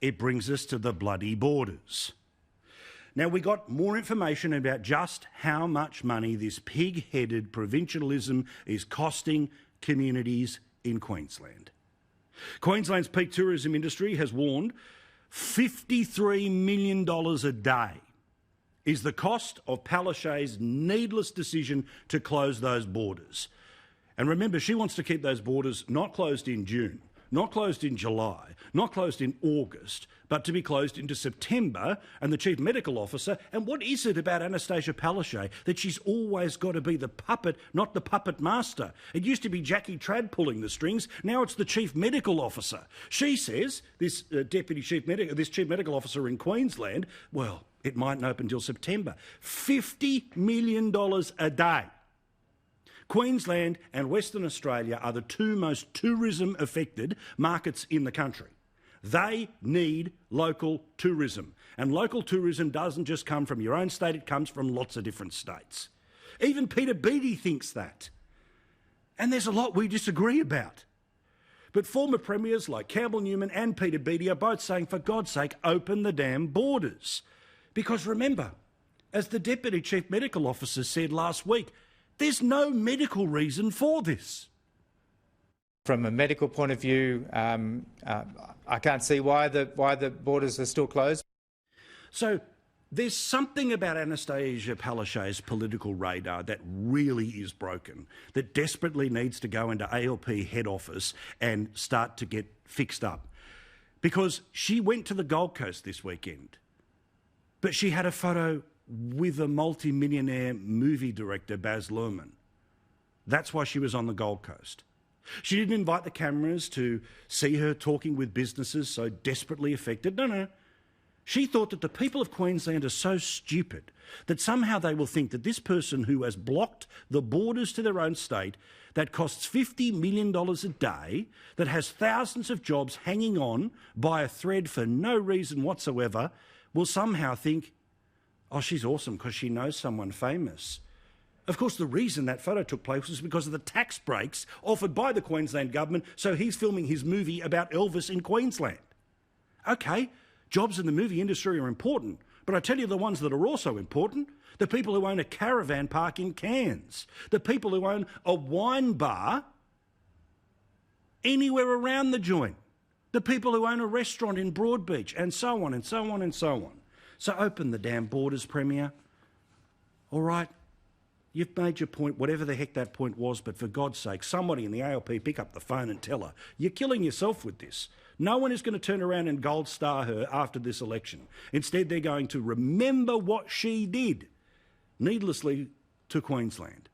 it brings us to the bloody borders. Now, we got more information about just how much money this pig-headed provincialism is costing communities in Queensland. Queensland's peak tourism industry has warned $53 million a day is the cost of Palaszczuk's needless decision to close those borders. And remember, she wants to keep those borders not closed in June, not closed in July, not closed in August, but to be closed into September. And the Chief Medical Officer, and what is it about Annastacia Palaszczuk that she's always got to be the puppet, not the puppet master? It used to be Jackie Trad pulling the strings, now it's the Chief Medical Officer. She says, this Chief Medical Officer in Queensland, well, it mightn't open until September. $50 million a day. Queensland and Western Australia are the two most tourism-affected markets in the country. They need local tourism. And local tourism doesn't just come from your own state, it comes from lots of different states. Even Peter Beattie thinks that. And there's a lot we disagree about. But former premiers like Campbell Newman and Peter Beattie are both saying, for God's sake, open the damn borders. Because remember, as the Deputy Chief Medical Officer said last week, there's no medical reason for this. From a medical point of view, I can't see why the borders are still closed. So there's something about Annastacia Palaszczuk's political radar that really is broken, that desperately needs to go into ALP head office and start to get fixed up. Because she went to the Gold Coast this weekend, but she had a photo with a multi-millionaire movie director, Baz Luhrmann. That's why she was on the Gold Coast. She didn't invite the cameras to see her talking with businesses so desperately affected. No. She thought that the people of Queensland are so stupid that somehow they will think that this person who has blocked the borders to their own state, that costs $50 million a day, that has thousands of jobs hanging on by a thread for no reason whatsoever, will somehow think, oh, she's awesome because she knows someone famous. Of course, the reason that photo took place was because of the tax breaks offered by the Queensland government, so he's filming his movie about Elvis in Queensland. OK, jobs in the movie industry are important, but I tell you the ones that are also important, the people who own a caravan park in Cairns, the people who own a wine bar anywhere around the joint, the people who own a restaurant in Broadbeach, and so on and so on and so on. So open the damn borders, Premier. All right, you've made your point, whatever the heck that point was, but for God's sake, somebody in the ALP pick up the phone and tell her, you're killing yourself with this. No one is going to turn around and gold star her after this election. Instead, they're going to remember what she did, needlessly, to Queensland.